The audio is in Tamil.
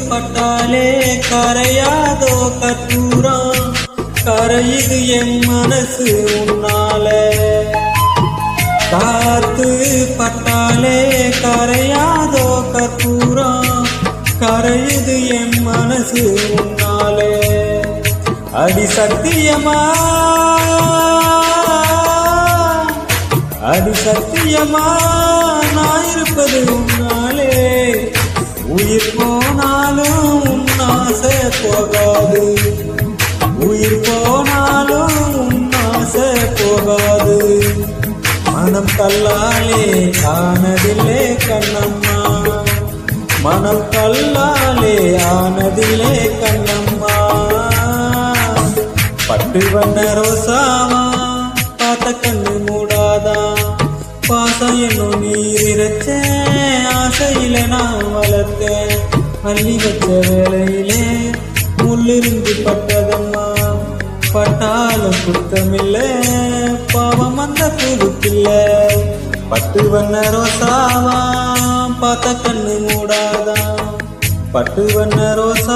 பட்டாலே கரையாதோ கற்பூரம், கரையுது என் மனசு உன்னால. காத்து பட்டாலே கரையாதோ கற்பூரம், கரையுது என் மனசு உன்னாலே. அடி சத்தியமா, அடி சத்தியமா நான் இருப்பது உன்னாலே. உயிர் போனாலும் உன் ஆசை போகாது, உயிர் போனாலும் உன் ஆசை போகாது. மனம் கல்லாலே ஆனதில்லே கண்ணம்மா, மனம் கல்லாலே ஆனதில்லே கண்ணம்மா. பட்டு வண்ண ரோசாவா பார்த்த கண்ணு மூடாதா, பாசம் என்னும் நீர் இறைச்சேன், ஆசையில நான் வளர்த்தேன். அள்ளி வச்ச வேளையிலே முள்ளிருந்து பட்டதம்மா, பட்டாலும் குத்தமில்ல பாவம் அந்த புதுக்கில்ல. பட்டு வண்ண ரோசாவா பார்த்த கண்ணு மூடாதா, பட்டு வண்ண ரோசா.